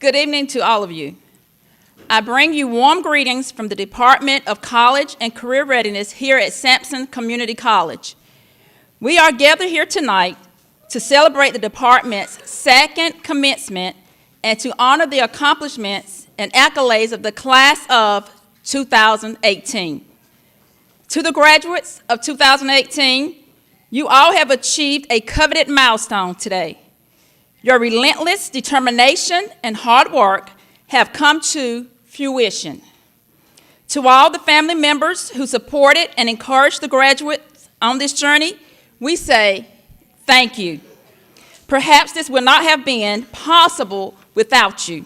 Good evening to all of you. I bring you warm greetings from the Department of College and Career Readiness here at Sampson Community College. We are gathered here tonight to celebrate the department's second commencement and to honor the accomplishments and accolades of the class of 2018. To the graduates of 2018, you all have achieved a coveted milestone today. Your relentless determination and hard work have come to fruition. To all the family members who supported and encouraged the graduates on this journey, we say thank you. Perhaps this would not have been possible without you.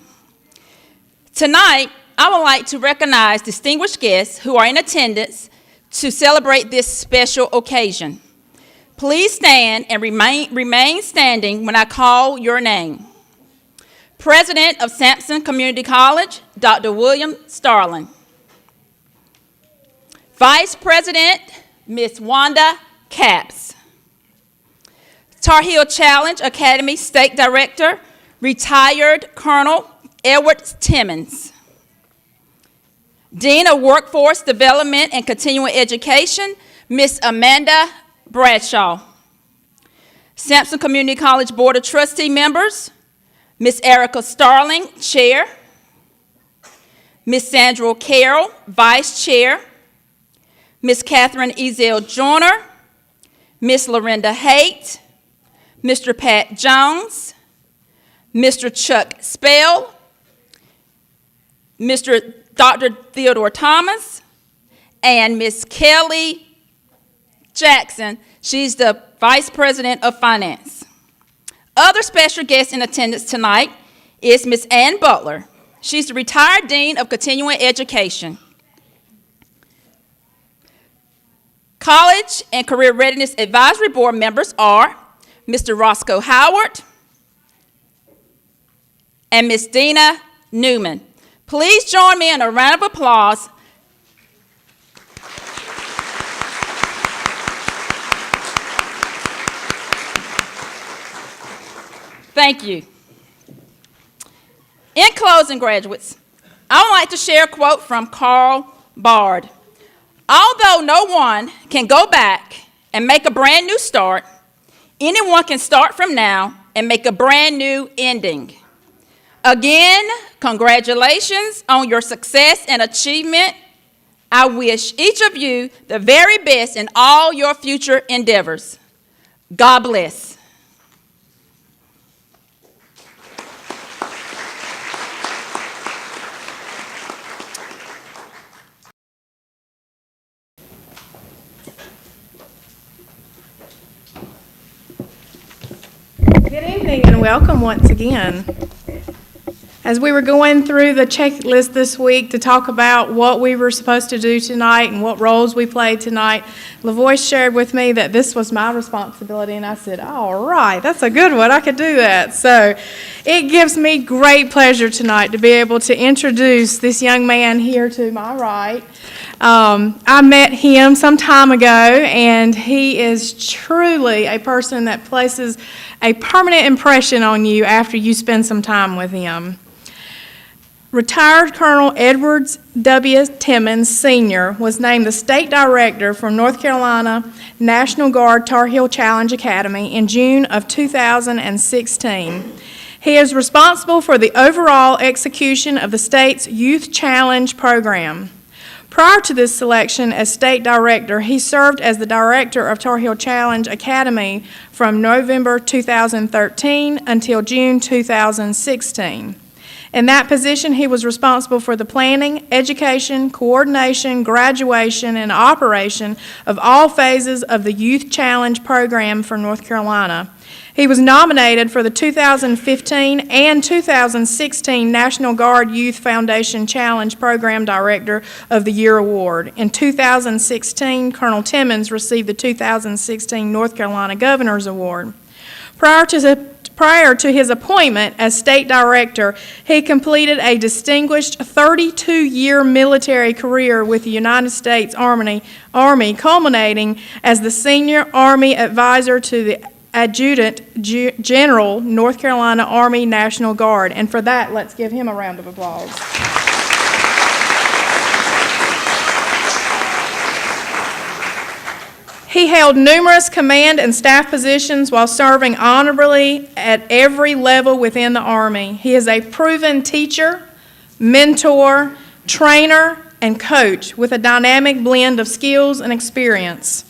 Tonight, I would like to recognize distinguished guests who are in attendance to celebrate this special occasion. Please stand and remain standing when I call your name. President of Sampson Community College, Dr. William Starling. Vice President, Ms. Wanda Capps. Tar Heel Challenge Academy State Director, retired Colonel Edward Timmons. Dean of Workforce Development and Continuing Education, Ms. Amanda Bradshaw. Sampson Community College Board of Trustee members, Ms. Erica Starling, Chair, Ms. Sandra Carroll, Vice Chair, Ms. Catherine Ezel Joyner, Ms. Lorinda Haight, Mr. Pat Jones, Mr. Chuck Spell, Mr. Dr. Theodore Thomas, and Ms. Kelly Jackson. She's the Vice President of Finance. Other special guests in attendance tonight is Ms. Ann Butler. She's the retired Dean of Continuing Education. College and Career Readiness Advisory Board members are Mr. Roscoe Howard and Ms. Dina Newman. Please join me in a round of applause. Thank you. In closing, graduates, I would like to share a quote from Carl Bard. Although no one can go back and make a brand new start, anyone can start from now and make a brand new ending. Again, congratulations on your success and achievement. I wish each of you the very best in all your future endeavors. God bless. Good evening and welcome once again. As we were going through the checklist this week to talk about what we were supposed to do tonight and what roles we played tonight, LaVoy shared with me that this was my responsibility, and I said, all right, that's a good one, I could do that. So it gives me great pleasure tonight to be able to introduce this young man here to my right. I met him some time ago, and he is truly a person that places a permanent impression on you after you spend some time with him. Retired Colonel Edward W. Timmons, Sr. was named the State Director for North Carolina National Guard Tar Heel Challenge Academy in June of 2016. He is responsible for the overall execution of the state's Youth Challenge program. Prior to this selection as State Director, he served as the Director of Tar Heel Challenge Academy from November 2013 until June 2016. In that position, he was responsible for the planning, education, coordination, graduation, and operation of all phases of the Youth Challenge program for North Carolina. He was nominated for the 2015 and 2016 National Guard Youth Foundation Challenge Program Director of the Year Award. In 2016, Colonel Timmons received the 2016 North Carolina Governor's Award. Prior to his appointment as State Director, he completed a distinguished 32-year military career with the United States Army, culminating as the Senior Army Advisor to the Adjutant General, North Carolina Army National Guard. And for that, let's give him a round of applause. He held numerous command and staff positions while serving honorably at every level within the Army. He is a proven teacher, mentor, trainer, and coach with a dynamic blend of skills and experience.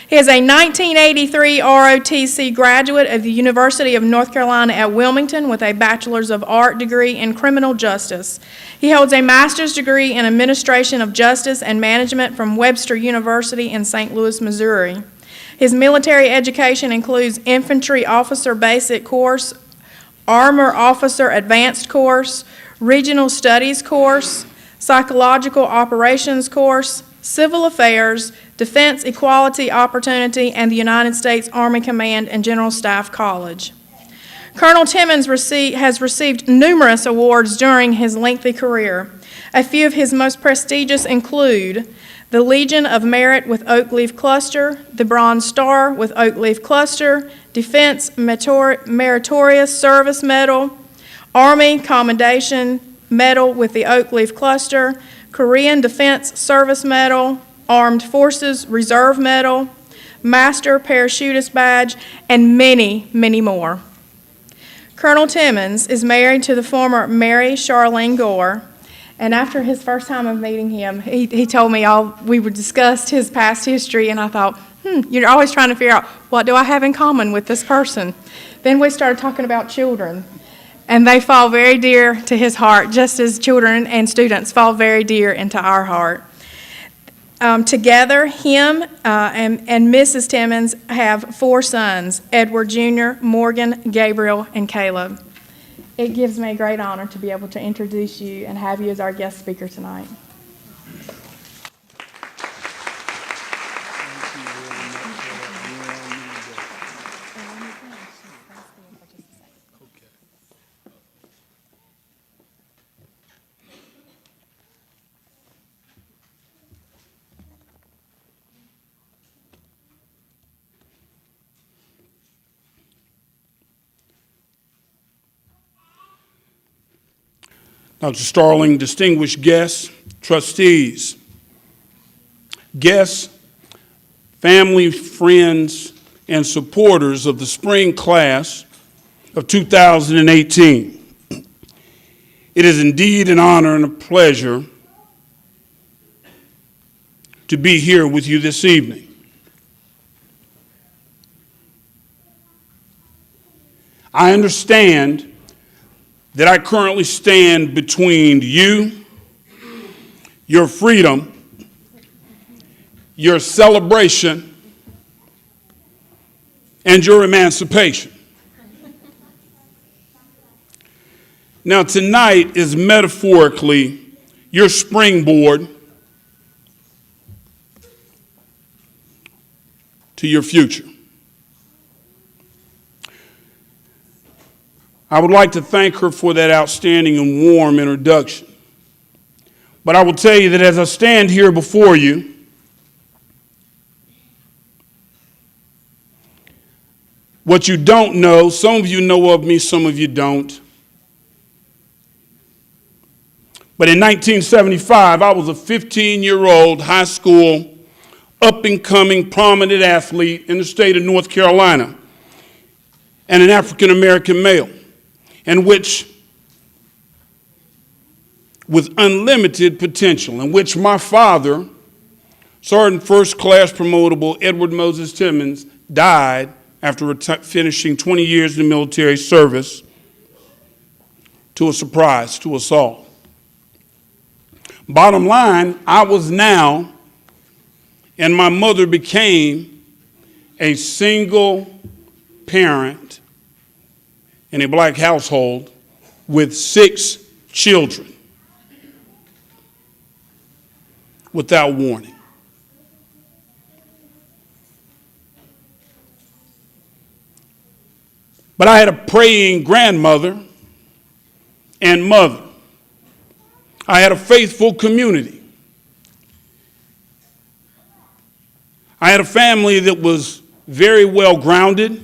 He is a 1983 ROTC graduate of the University of North Carolina at Wilmington with a Bachelor's of Art degree in Criminal Justice. He holds a master's degree in Administration of Justice and Management from Webster University in St. Louis, Missouri. His military education includes Infantry Officer Basic Course, Armor Officer Advanced Course, Regional Studies Course, Psychological Operations Course, Civil Affairs, Defense Equality Opportunity, and the United States Army Command and General Staff College. Colonel Timmons has received numerous awards during his lengthy career. A few of his most prestigious include the Legion of Merit with Oak Leaf Cluster, the Bronze Star with Oak Leaf Cluster, Defense Meritorious Service Medal, Army Commendation Medal with the Oak Leaf Cluster, Korean Defense Service Medal, Armed Forces Reserve Medal, Master Parachutist Badge, and many, many more. Colonel Timmons is married to the former Mary Charlene Gore, and after his first time of meeting him, he told me we discussed his past history, and I thought, you're always trying to figure out, what do I have in common with this person? Then we started talking about children. And they fall very dear to his heart, just as children and students fall very dear into our heart. Together, him and Mrs. Timmons have 4 sons, Edward Jr., Morgan, Gabriel, and Caleb. It gives me a great honor to be able to introduce you and have you as our guest speaker tonight. Dr. Starling, distinguished guests, trustees, guests, family, friends, and supporters of the spring class of 2018. It is indeed an honor and a pleasure to be here with you this evening. I understand that I currently stand between you, your freedom, your celebration, and your emancipation. Now, tonight is metaphorically your springboard to your future. I would like to thank her for that outstanding and warm introduction. But I will tell you that as I stand here before you, what you don't know, some of you know of me, some of you don't. But in 1975, I was a 15-year-old high school, up-and-coming, prominent athlete in the state of North Carolina, and an African-American male, in which, with unlimited potential, in which my father, Sergeant First Class Promotable Edward Moses Timmons, died after finishing 20 years in the military service to a surprise, to us all. Bottom line, I was now, and my mother became, a single parent in a black household with 6 children without warning. But I had a praying grandmother and mother. I had a faithful community. I had a family that was very well grounded,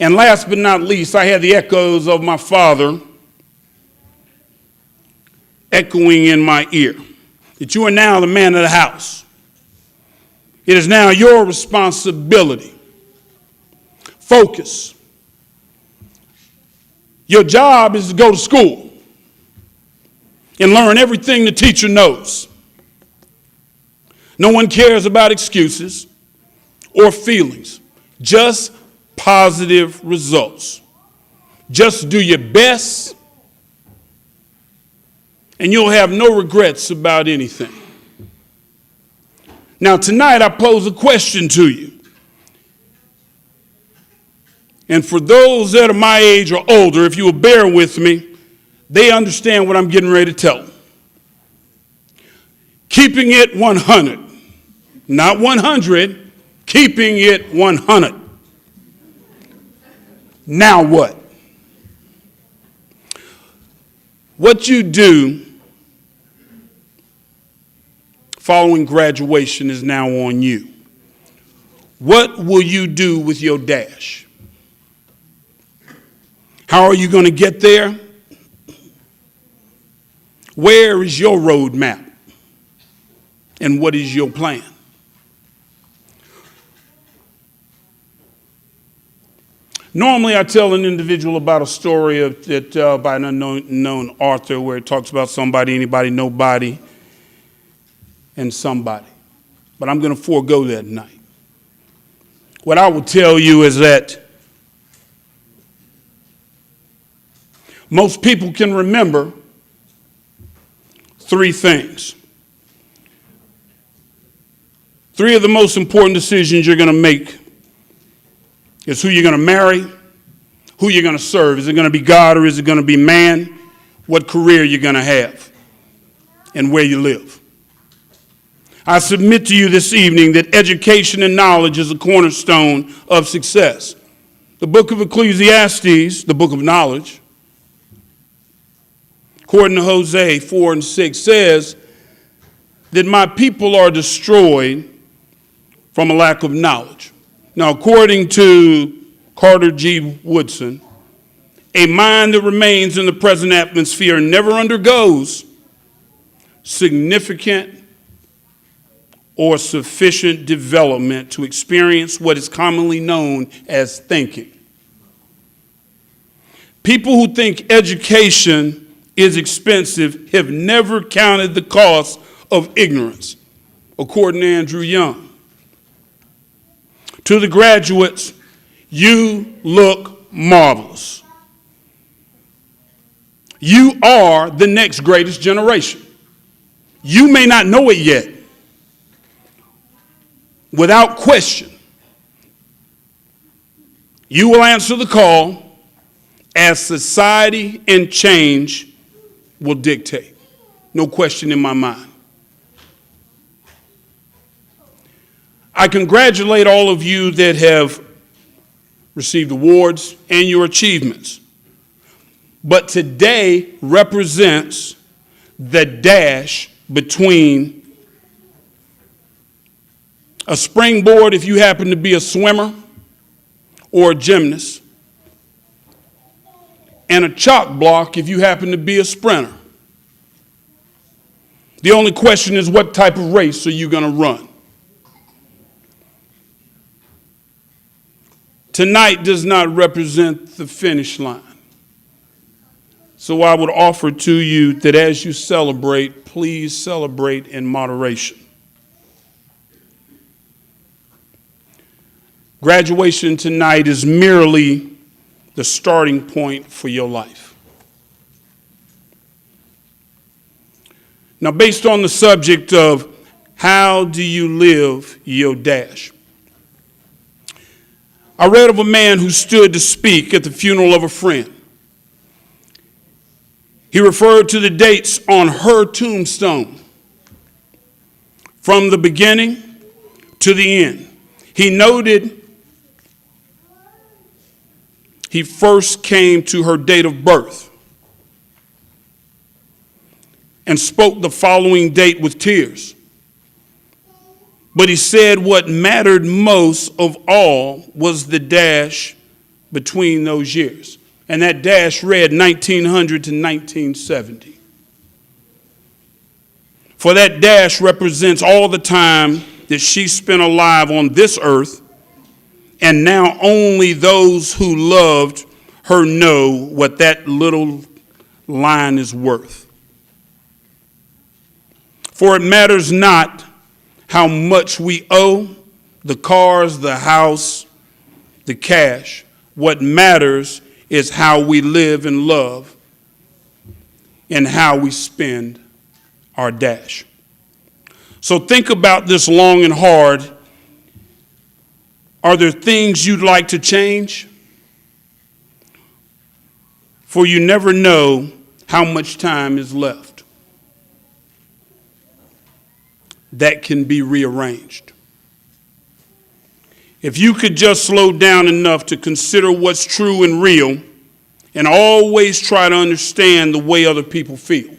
And last but not least, I had the echoes of my father echoing in my ear, that you are now the man of the house. It is now your responsibility. Focus. Your job is to go to school and learn everything the teacher knows. No one cares about excuses or feelings, just positive results. Just do your best, and you'll have no regrets about anything. Now, tonight I pose a question to you. And for those that are my age or older, if you will bear with me, they understand what I'm getting ready to tell them. Keeping it 100, not 100, keeping it 100. Now what? What you do following graduation is now on you. What will you do with your dash? How are you going to get there? Where is your roadmap? And what is your plan? Normally, I tell an individual about a story by an unknown author where it talks about somebody, anybody, nobody, and somebody. But I'm going to forego that tonight. What I will tell you is that most people can remember three things. Three of the most important decisions you're going to make is who you're going to marry, who you're going to serve. Is it going to be God or is it going to be man? What career you're going to have and where you live. I submit to you this evening that education and knowledge is a cornerstone of success. The book of Ecclesiastes, the book of knowledge, according to Hosea 4:6, says that my people are destroyed from a lack of knowledge. Now, according to Carter G. Woodson, a mind that remains in the present atmosphere never undergoes significant or sufficient development to experience what is commonly known as thinking. People who think education is expensive have never counted the cost of ignorance, according to Andrew Young. To the graduates, you look marvelous. You are the next greatest generation. You may not know it yet. Without question, you will answer the call as society and change will dictate. No question in my mind. I congratulate all of you that have received awards and your achievements. But today represents the dash between a springboard if you happen to be a swimmer or a gymnast, and a chalk block if you happen to be a sprinter. The only question is, what type of race are you going to run? Tonight does not represent the finish line. So I would offer to you that as you celebrate, please celebrate in moderation. Graduation tonight is merely the starting point for your life. Now, based on the subject of how do you live your dash, I read of a man who stood to speak at the funeral of a friend. He referred to the dates on her tombstone from the beginning to the end. He noted he first came to her date of birth and spoke the following date with tears. But he said what mattered most of all was the dash between those years. And that dash read 1900 to 1970. For that dash represents all the time that she spent alive on this earth, and now only those who loved her know what that little line is worth. For it matters not how much we owe, the cars, the house, the cash. What matters is how we live and love and how we spend our dash. So think about this long and hard. Are there things you'd like to change? For you never know how much time is left. That can be rearranged. If you could just slow down enough to consider what's true and real and always try to understand the way other people feel,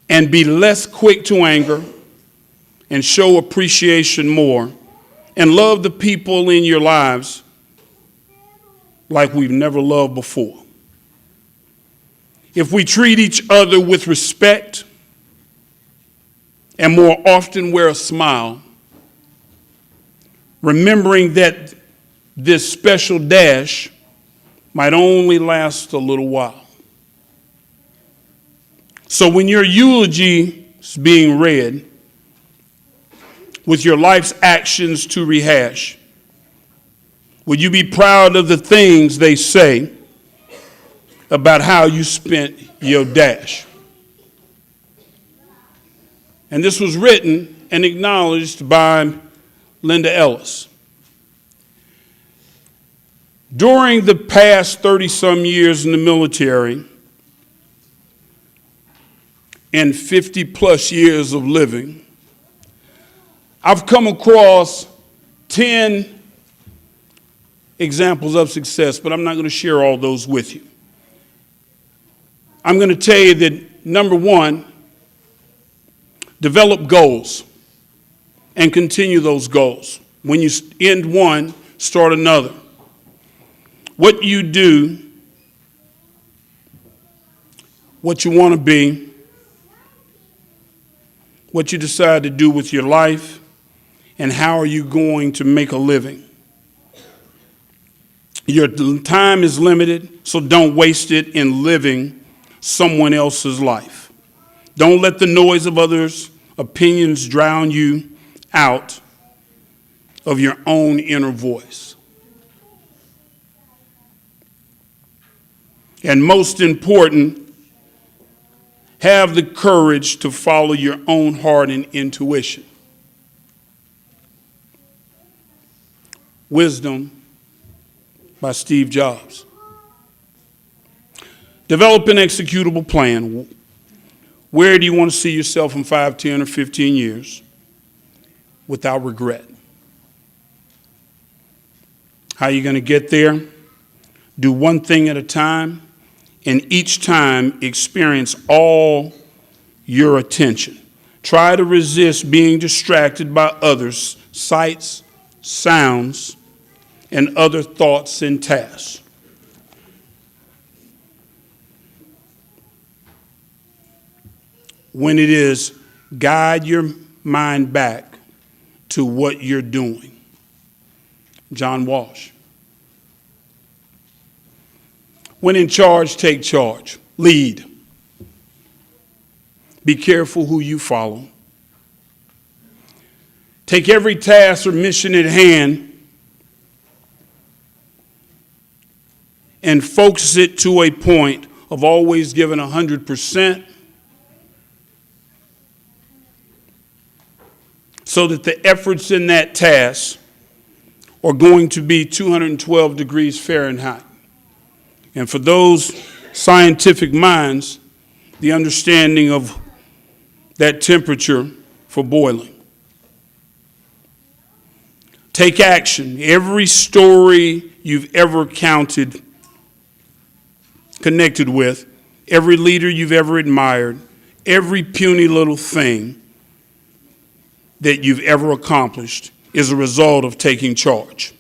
and be less quick to anger and show appreciation more and love the people in your lives like we've never loved before. If we treat each other with respect and more often wear a smile, remembering that this special dash might only last a little while. So when your eulogy is being read, with your life's actions to rehash, will you be proud of the things they say about how you spent your dash? And this was written and acknowledged by Linda Ellis. During the past 30-some years in the military and 50-plus years of living, I've come across 10 examples of success, but I'm not going to share all those with you. I'm going to tell you that, number one, develop goals and continue those goals. When you end one, start another. What you do, what you want to be, what you decide to do with your life, and how are you going to make a living. Your time is limited, so don't waste it in living someone else's life. Don't let the noise of others' opinions drown you out of your own inner voice. And most important, have the courage to follow your own heart and intuition. Wisdom by Steve Jobs. Develop an executable plan. Where do you want to see yourself in 5, 10, or 15 years without regret? How are you going to get there? Do one thing at a time, and each time experience all your attention. Try to resist being distracted by others' sights, sounds, and other thoughts and tasks. When it is, guide your mind back to what you're doing. John Walsh. When in charge, take charge. Lead. Be careful who you follow. Take every task or mission at hand and focus it to a point of always giving 100%, so that the efforts in that task are going to be 212 degrees Fahrenheit. And for those scientific minds, the understanding of that temperature for boiling. Take action. Every story you've ever connected with, every leader you've ever admired, every puny little thing that you've ever accomplished is a result of taking charge.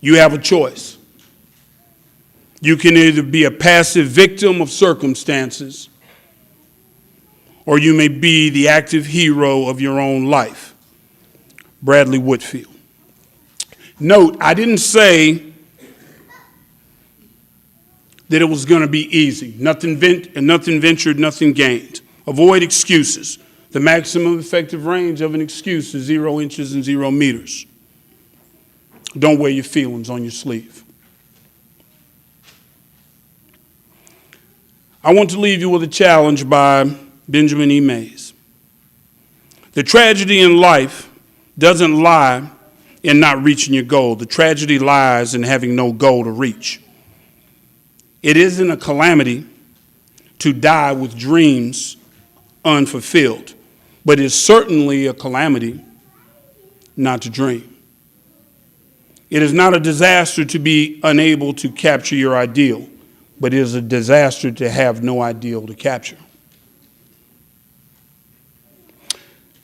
You have a choice. You can either be a passive victim of circumstances, or you may be the active hero of your own life. Bradley Whitfield. Note, I didn't say that it was going to be easy. Nothing ventured, nothing gained. Avoid excuses. The maximum effective range of an excuse is 0 inches and 0 meters. Don't wear your feelings on your sleeve. I want to leave you with a challenge by Benjamin E. Mays. The tragedy in life doesn't lie in not reaching your goal. The tragedy lies in having no goal to reach. It isn't a calamity to die with dreams unfulfilled, but it's certainly a calamity not to dream. It is not a disaster to be unable to capture your ideal, but it is a disaster to have no ideal to capture.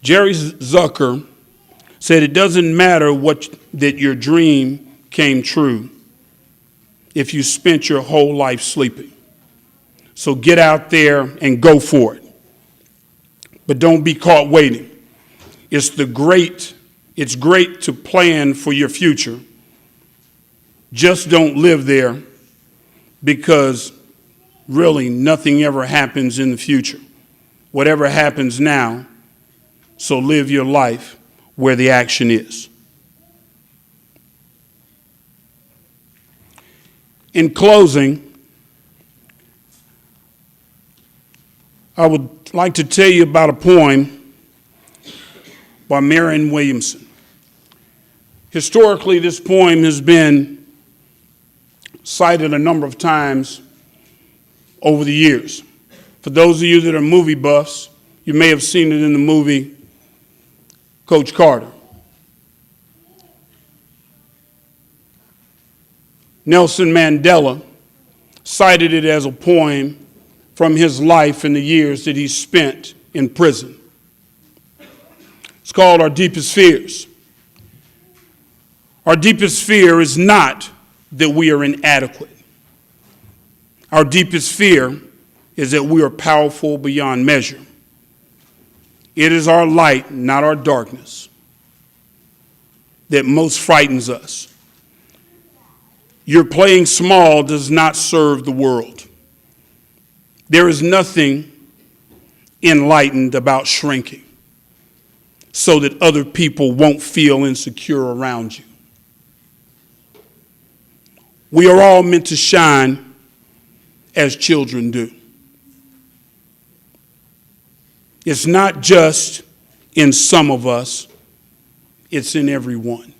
Jerry Zucker said it doesn't matter that your dream came true if you spent your whole life sleeping. So get out there and go for it. But don't be caught waiting. It's great to plan for your future. Just don't live there, because really nothing ever happens in the future. Whatever happens now, so live your life where the action is. In closing, I would like to tell you about a poem by Marion Williamson. Historically, this poem has been cited a number of times over the years. For those of you that are movie buffs, you may have seen it in the movie Coach Carter. Nelson Mandela cited it as a poem from his life and the years that he spent in prison. It's called Our Deepest Fears. Our deepest fear is not that we are inadequate. Our deepest fear is that we are powerful beyond measure. It is our light, not our darkness, that most frightens us. Your playing small does not serve the world. There is nothing enlightened about shrinking so that other people won't feel insecure around you. We are all meant to shine as children do. It's not just in some of us, it's in everyone.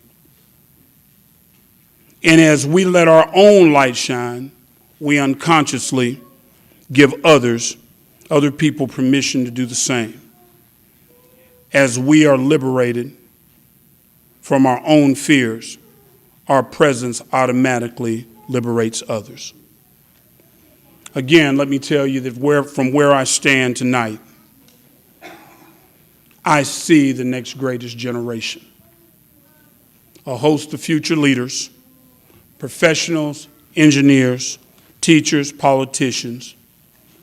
And as we let our own light shine, we unconsciously give other people permission to do the same. As we are liberated from our own fears, our presence automatically liberates others. Again, let me tell you that from where I stand tonight, I see the next greatest generation. A host of future leaders, professionals, engineers, teachers, politicians,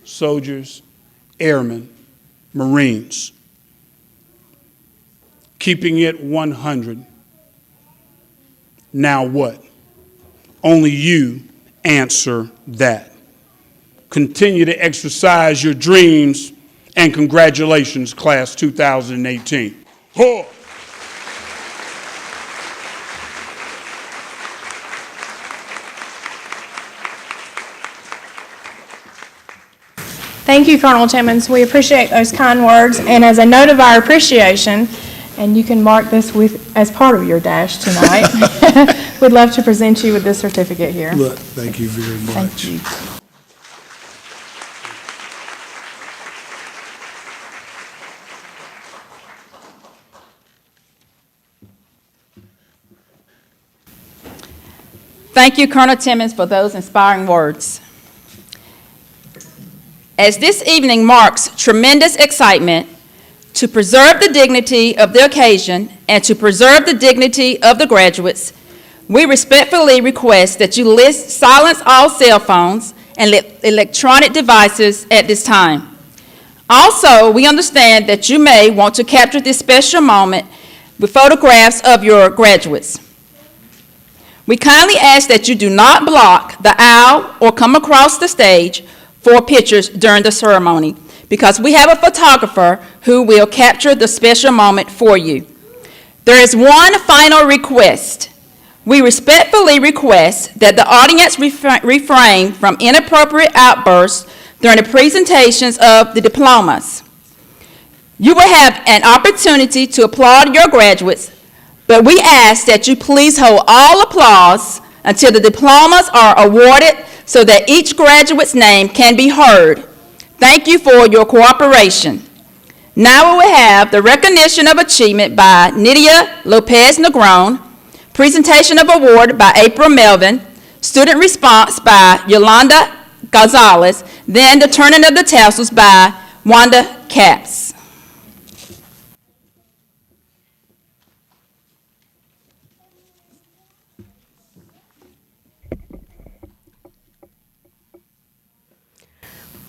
soldiers, airmen, Marines. Keeping it 100. Now what? Only you answer that. Continue to exercise your dreams, and congratulations, class 2018. Ho! Thank you, Colonel Timmons. We appreciate those kind words. And as a note of our appreciation, and you can mark this as part of your dash tonight, we'd love to present you with this certificate here. Look, thank you very much. Thank you. Thank you, Colonel Timmons, for those inspiring words. As this evening marks tremendous excitement to preserve the dignity of the occasion and to preserve the dignity of the graduates, We respectfully request that you silence all cell phones and electronic devices at this time. Also, we understand that you may want to capture this special moment with photographs of your graduates. We kindly ask that you do not block the aisle or come across the stage for pictures during the ceremony, because we have a photographer who will capture the special moment for you. There is one final request. We respectfully request that the audience refrain from inappropriate outbursts during the presentations of the diplomas. You will have an opportunity to applaud your graduates, but we ask that you please hold all applause until the diplomas are awarded so that each graduate's name can be heard. Thank you for your cooperation. Now we will have the recognition of achievement by Nydia Lopez Negron, presentation of award by April Melvin, student response by Yolanda Gonzalez, then the turning of the tassels by Wanda Capps.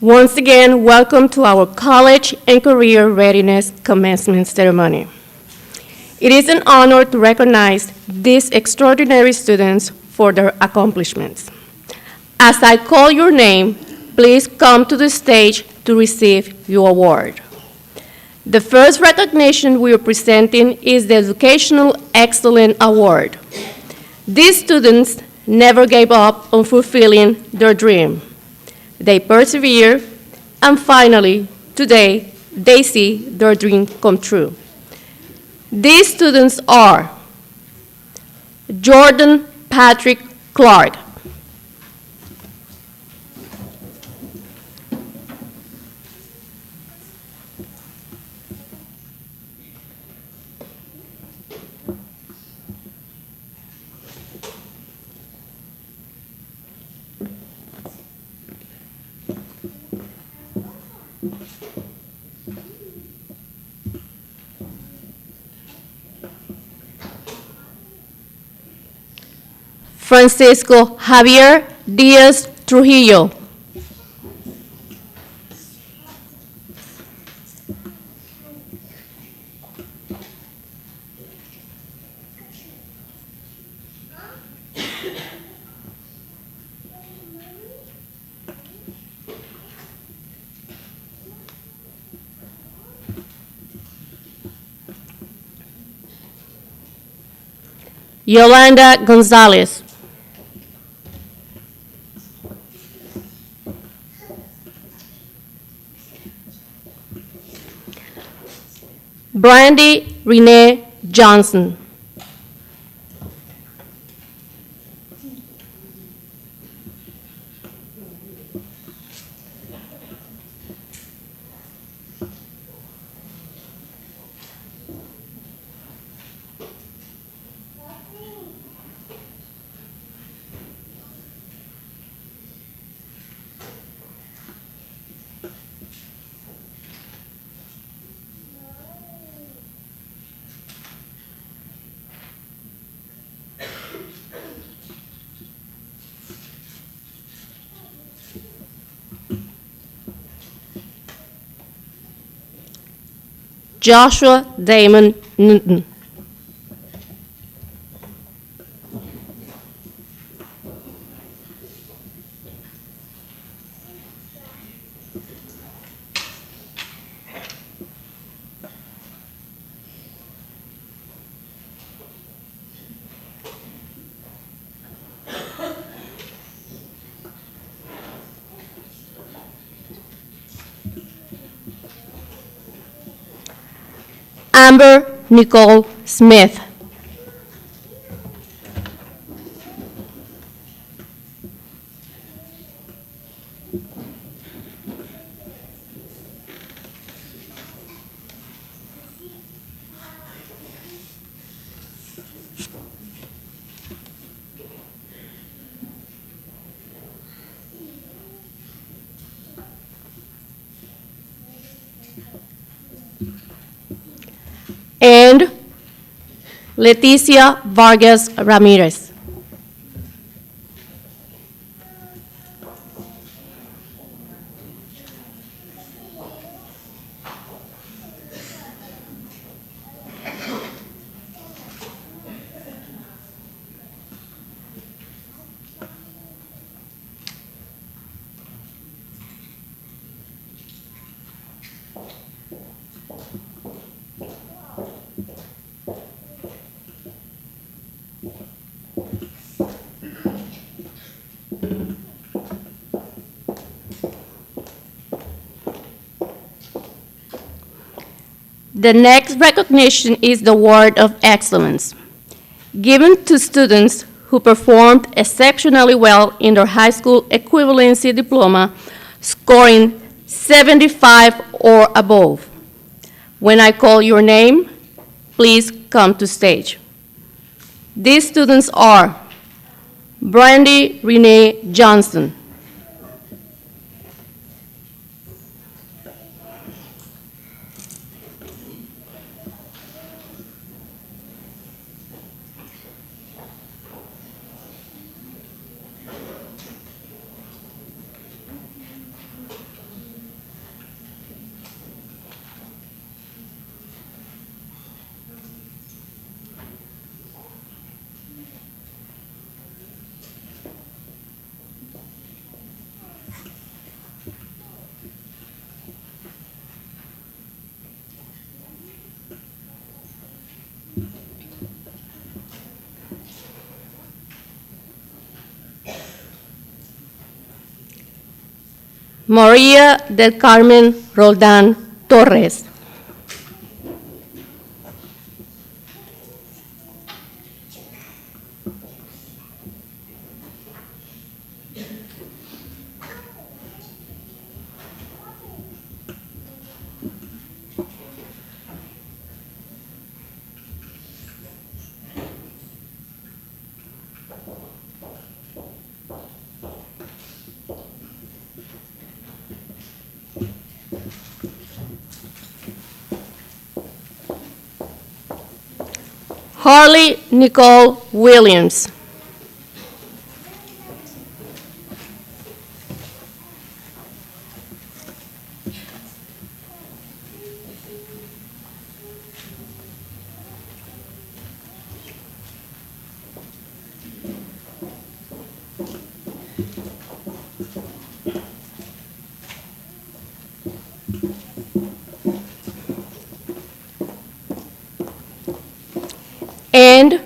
Once again, welcome to our College and Career Readiness Commencement Ceremony. It is an honor to recognize these extraordinary students for their accomplishments. As I call your name, please come to the stage to receive your award. The first recognition we are presenting is the Educational Excellence Award. These students never gave up on fulfilling their dream. They persevere, and finally, today, they see their dream come true. These students are Jordan Patrick Clark, Francisco Javier Diaz Trujillo, Yolanda Gonzalez, Brandy Renee Johnson, Joshua Damon Newton, Amber Nicole Smith, and Leticia Vargas Ramirez. The next recognition is the Award of Excellence, given to students who performed exceptionally well in their high school equivalency diploma, scoring 75 or above. When I call your name, please come to stage. These students are Brandy Renee Johnson, Maria del Carmen Roldan Torres, Harley Nicole Williams, and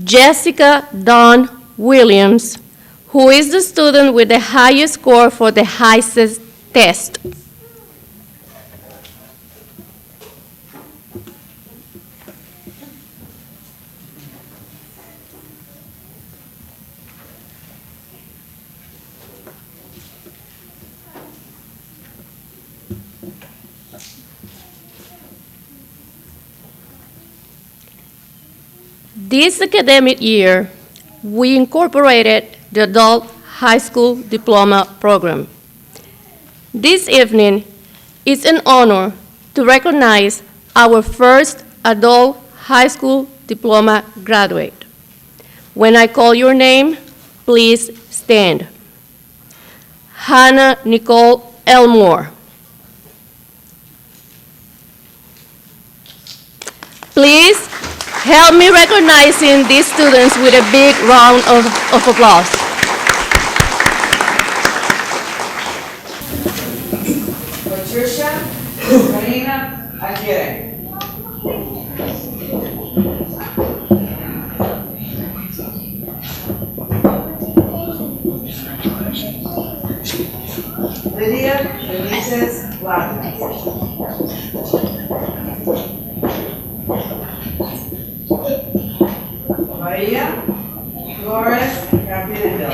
Jessica Dawn Williams, who is the student with the highest score for the HISES test. This academic year, we incorporated the Adult High School Diploma Program. This evening is an honor to recognize our first Adult High School Diploma graduate. When I call your name, please stand. Hannah Nicole Elmore. Please help me recognizing these students with a big round of applause. Patricia Marina Aguirre. Lydia Benitez Latin. Maria Flores Capillo.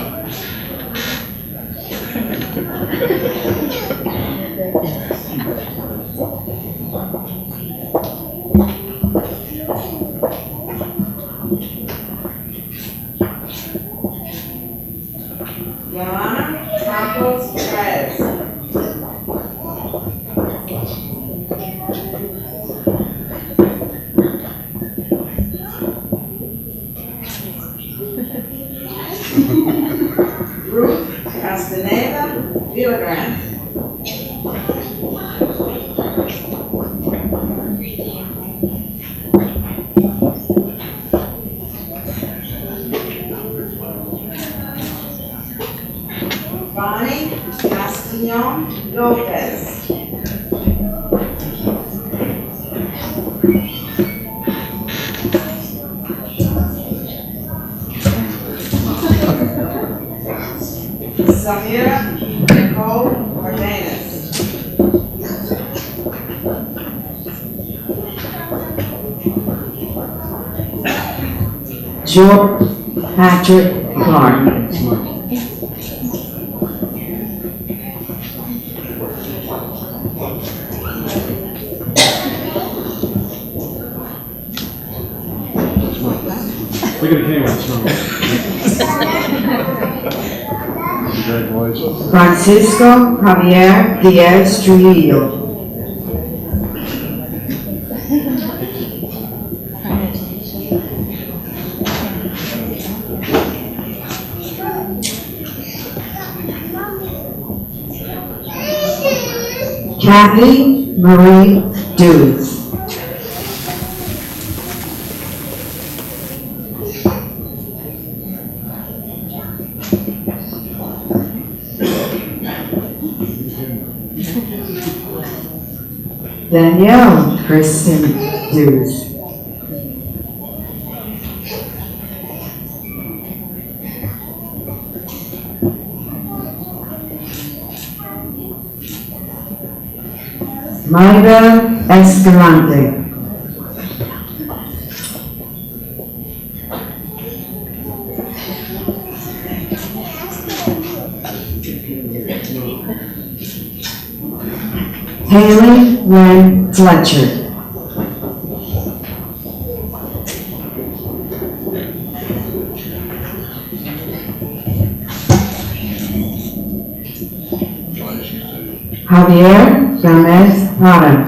Joanna Campos Perez. Ruth Castaneda Villagrán. Bonnie Castillon Lopez. Samira Nicole Martinez. George Patrick Clark. Look at the camera, it's wrong. Congratulations. Francisco Javier Diaz Trujillo. Kathy Marie Dews. Danielle Kristen Dews. Mayra Escalante. Haley Lynn Fletcher. Javier Gomez Prada.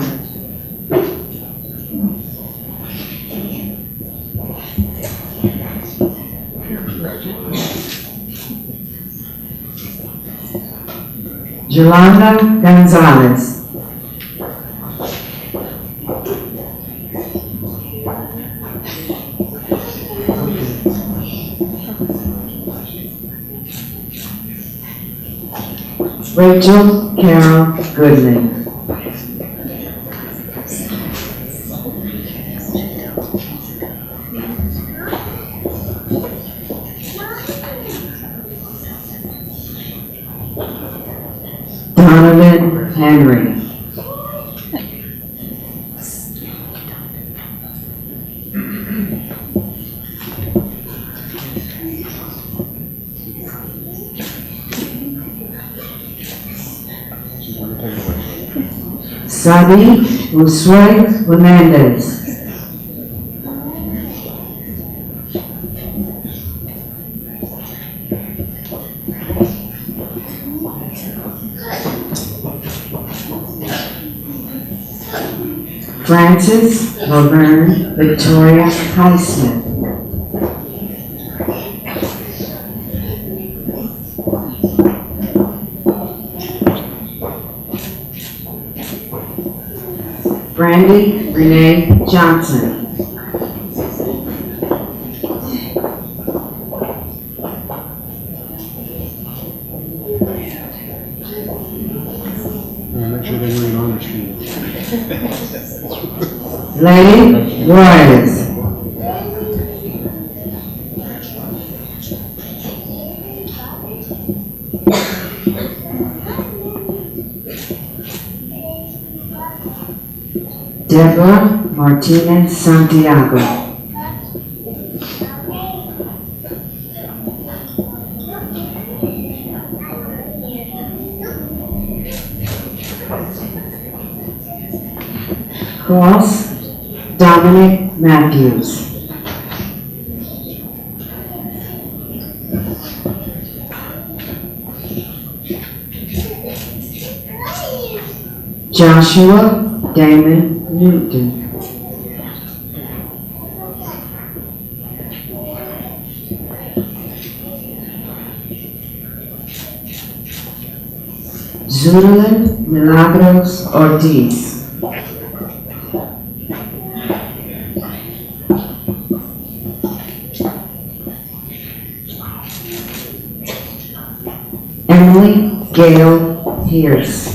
Yolanda Gonzalez. Rachel Carol Goodman. Donovan Henry. Sabi Usway Hernandez. Francis Laverne Victoria Highsmith. Brandy Renee Johnson. Make sure they read on the screen. Lady Juarez. Deborah Martinez Santiago. Cross Dominic Matthews. Joshua Damon Newton. Zulan Milagros Ortiz. Emily Gail Pierce.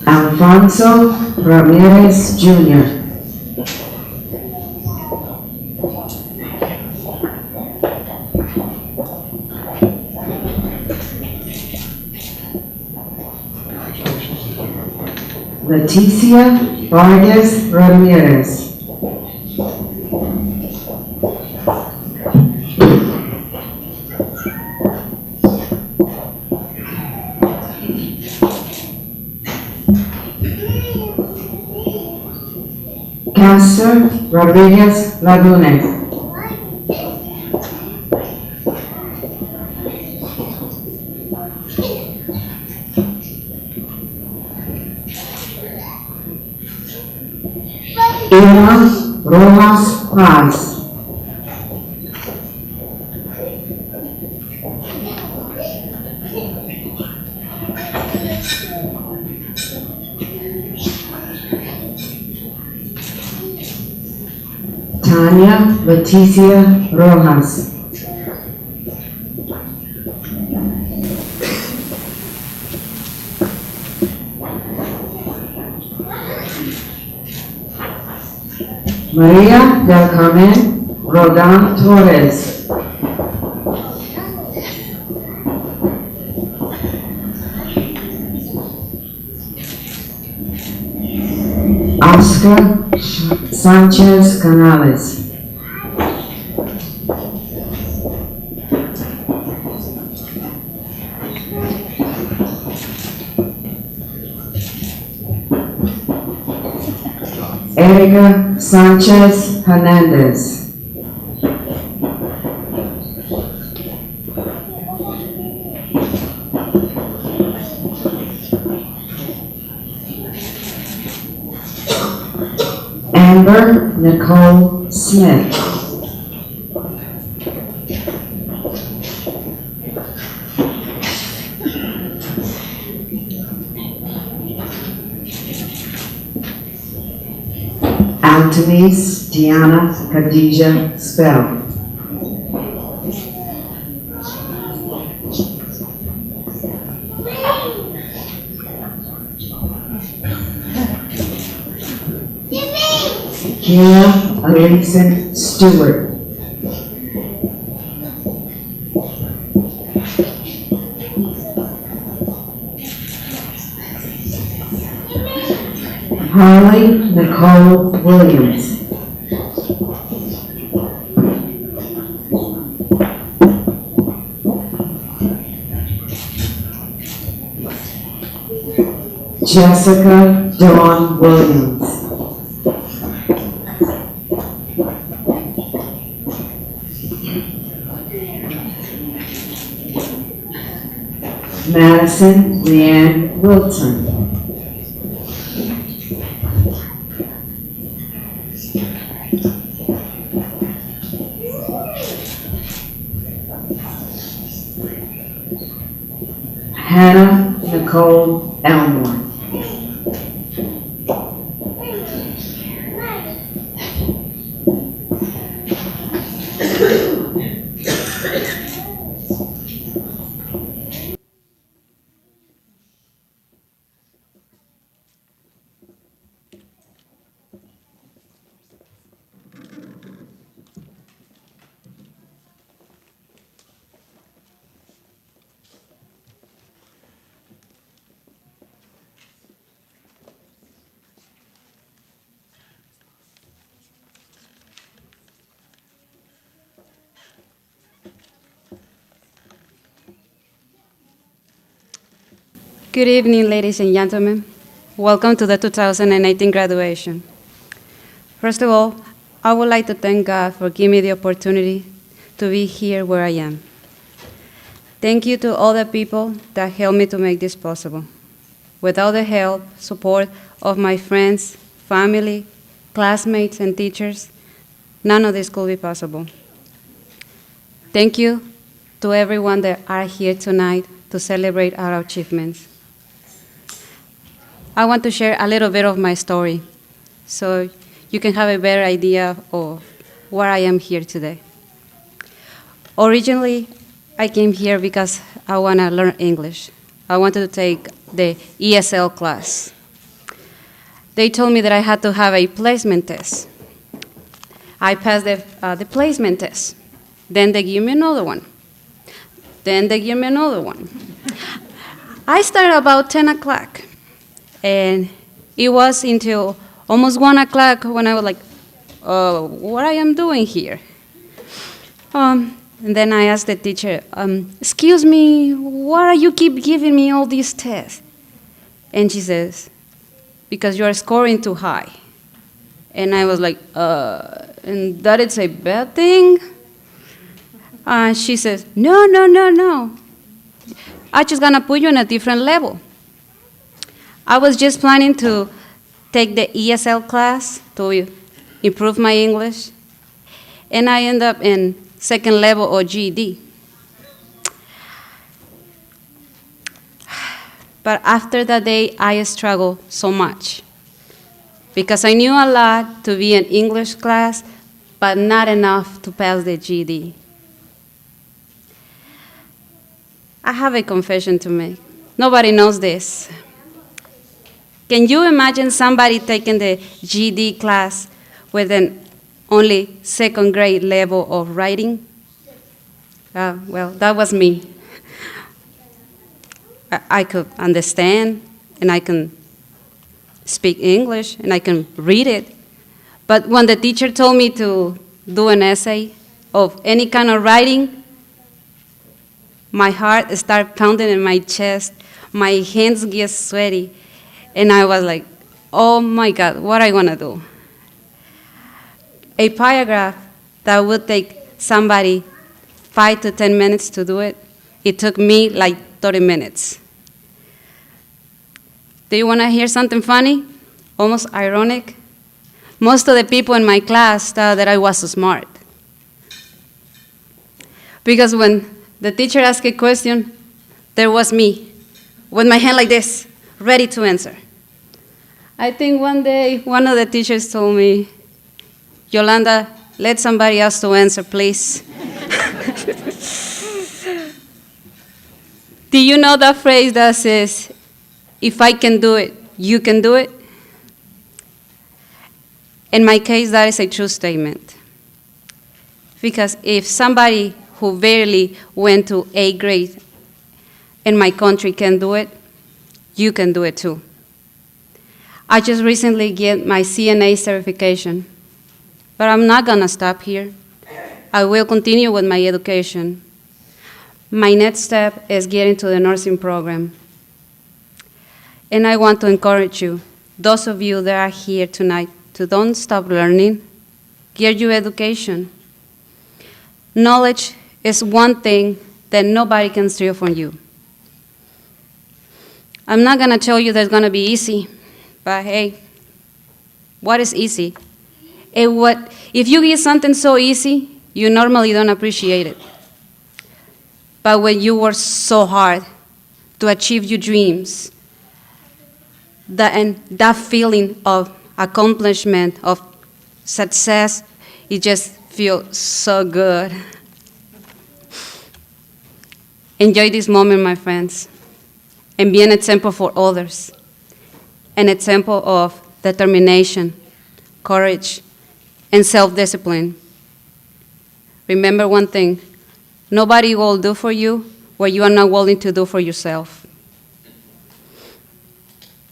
Alfonso Ramirez Jr. Leticia Vargas Ramirez. Castro Rodriguez Lagunes. Irma Rojas Paz. Tanya Leticia Rojas. Maria del Carmen Rodan Torres. Oscar Sanchez Canales. Erika Sanchez Hernandez. Amber Nicole Smith. Antonis Diana Khadija Spell. Kira Alison Stewart. Harley Nicole Williams. Jessica Dawn Williams. Madison Leanne Wilson. Hannah Nicole Elmore. Good evening, ladies and gentlemen. Welcome to the 2018 graduation. First of all, I would like to thank God for giving me the opportunity to be here where I am. Thank you to all the people that helped me to make this possible. Without the help, support of my friends, family, classmates, and teachers, none of this could be possible. Thank you to everyone that are here tonight to celebrate our achievements. I want to share a little bit of my story so you can have a better idea of where I am here today. Originally, I came here because I want to learn English. I wanted to take the ESL class. They told me that I had to have a placement test. I passed the placement test. Then they gave me another one. Then they gave me another one. I started about 10 o'clock. And It was until almost 1 o'clock when I was like, what I am doing here? And then I asked the teacher, excuse me, why do you keep giving me all these tests? And she says, because you are scoring too high. And I was like, and that is a bad thing? She says, no, no, no, no. I'm just gonna put you in a different level. I was just planning to take the ESL class to improve my English, and I end up in second level or GED. But after that day, I struggled so much because I knew a lot to be in English class, but not enough to pass the GED. I have a confession to make. Nobody knows this. Can you imagine somebody taking the GED class with an only second grade level of writing? Well, that was me. I could understand, and I can speak English, and I can read it. But when the teacher told me to do an essay of any kind of writing, my heart started pounding in my chest, my hands get sweaty, and I was like, oh my God, what am I gonna do? A paragraph that would take somebody 5 to 10 minutes to do it, it took me like 30 minutes. Do you wanna hear something funny? Almost ironic? Most of the people in my class thought that I was so smart. Because when the teacher asked a question, there was me, with my hand like this, ready to answer. I think one day, one of the teachers told me, Yolanda, let somebody else to answer, please. Do you know that phrase that says, if I can do it, you can do it? In my case, that is a true statement. Because if somebody who barely went to 8th grade in my country can do it, you can do it too. I just recently get my CNA certification, but I'm not gonna stop here. I will continue with my education. My next step is getting to the nursing program. And I want to encourage you, those of you that are here tonight, to don't stop learning, get your education. Knowledge is one thing that nobody can steal from you. I'm not gonna tell you that it's gonna be easy, but hey, what is easy? If you get something so easy, you normally don't appreciate it. But when you work so hard to achieve your dreams, that feeling of accomplishment, of success, it just feels so good. Enjoy this moment, my friends, and be an example for others, an example of determination, courage, and self-discipline. Remember one thing, nobody will do for you what you are not willing to do for yourself.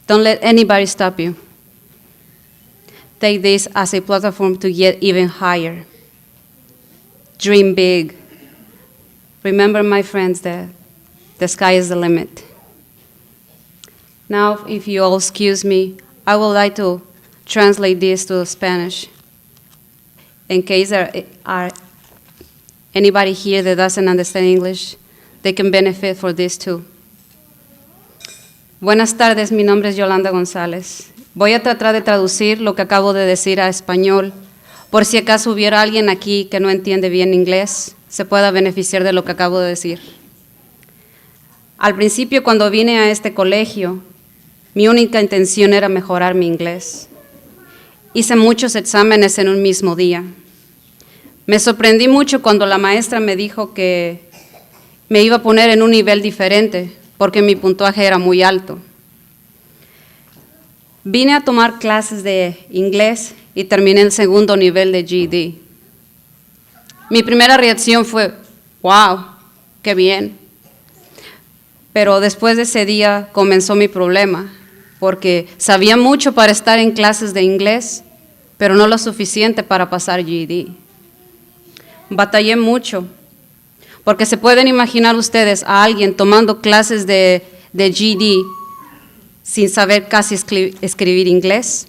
Don't let anybody stop you. Take this as a platform to get even higher. Dream big. Remember, my friends, that the sky is the limit. Now, if you all excuse me, I would like to translate this to Spanish in case there are anybody here that doesn't understand English, they can benefit for this too. Buenas tardes, mi nombre es Yolanda González. Voy a tratar de traducir lo que acabo de decir a español, por si acaso hubiera alguien aquí que no entiende bien inglés, se pueda beneficiar de lo que acabo de decir. Al principio, cuando vine a este colegio, mi única intención era mejorar mi inglés. Hice muchos exámenes en un mismo día. Me sorprendí mucho cuando la maestra me dijo que me iba a poner en un nivel diferente, porque mi puntaje era muy alto. Vine a tomar clases de inglés y terminé el segundo nivel de GED. Mi primera reacción fue, wow, qué bien. Pero después de ese día comenzó mi problema. porque sabía mucho para estar en clases de inglés, pero no lo suficiente para pasar GED. Batallé mucho, porque se pueden imaginar ustedes a alguien tomando clases de GED sin saber casi escribir inglés.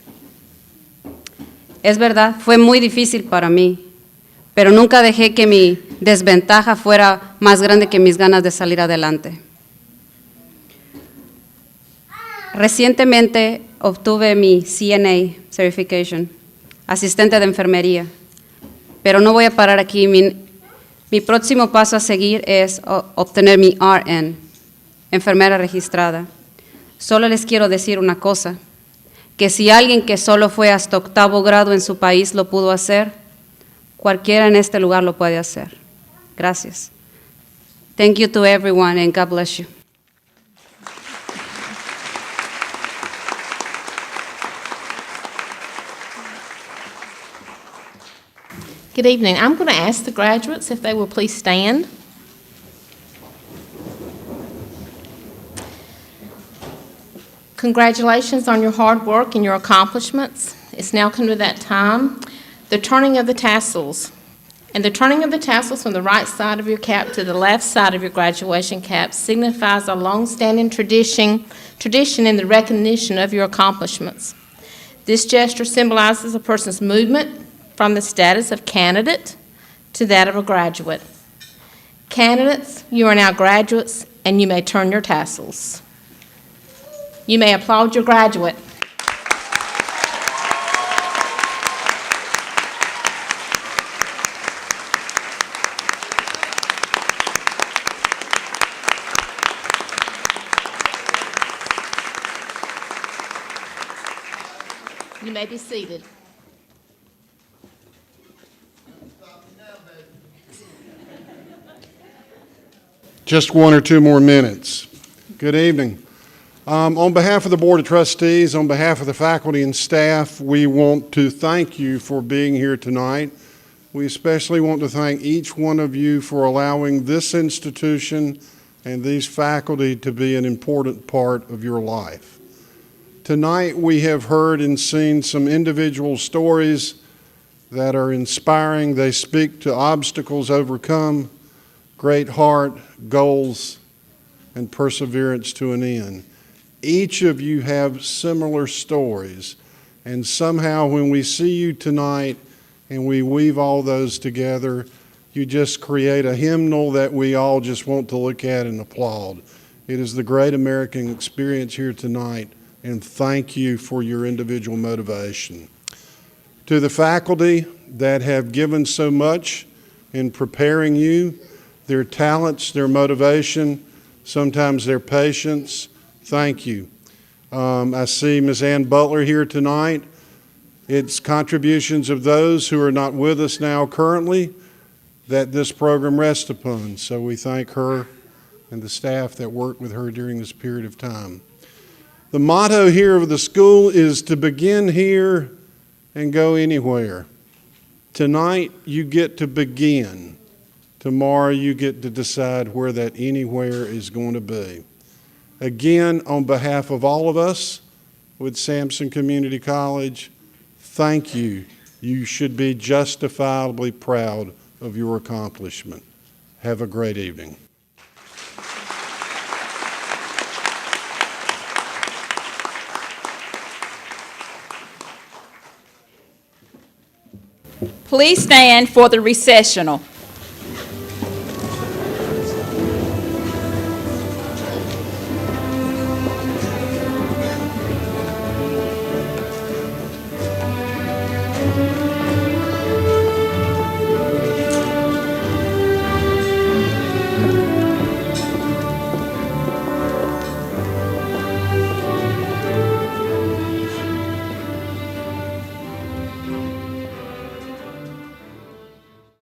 Es verdad, fue muy difícil para mí, pero nunca dejé que mi desventaja fuera más grande que mis ganas de salir adelante. Recientemente obtuve mi CNA Certification, asistente de enfermería, pero no voy a parar aquí. Mi próximo paso a seguir es obtener mi RN, enfermera registrada. Solo les quiero decir una cosa, que si alguien que solo fue hasta 8º grado en su país lo pudo hacer, cualquiera en este lugar lo puede hacer. Gracias. Thank you to everyone and God bless you. Good evening. I'm going to ask the graduates if they will please stand. Congratulations on your hard work and your accomplishments. It's now come to that time, the turning of the tassels. And the turning of the tassels from the right side of your cap to the left side of your graduation cap signifies a long-standing tradition in the recognition of your accomplishments. This gesture symbolizes a person's movement from the status of candidate to that of a graduate. Candidates, you are now graduates, and you may turn your tassels. You may applaud your graduate. You may be seated. Just 1 or 2 more minutes. Good evening. On behalf of the Board of Trustees, on behalf of the faculty and staff, we want to thank you for being here tonight. We especially want to thank each one of you for allowing this institution and these faculty to be an important part of your life. Tonight we have heard and seen some individual stories that are inspiring. They speak to obstacles overcome, great heart, goals, and perseverance to an end. Each of you have similar stories, and somehow when we see you tonight and we weave all those together, you just create a hymnal that we all just want to look at and applaud. It is the great American experience here tonight, and thank you for your individual motivation. To the faculty that have given so much in preparing you, their talents, their motivation, sometimes their patience, thank you. I see Ms. Ann Butler here tonight. It's contributions of those who are not with us now currently that this program rests upon. So we thank her and the staff that worked with her during this period of time. The motto here of the school is to begin here and go anywhere. Tonight you get to begin. Tomorrow you get to decide where that anywhere is going to be. Again, on behalf of all of us with Sampson Community College, thank you. You should be justifiably proud of your accomplishment. Have a great evening. Please stand for the recessional.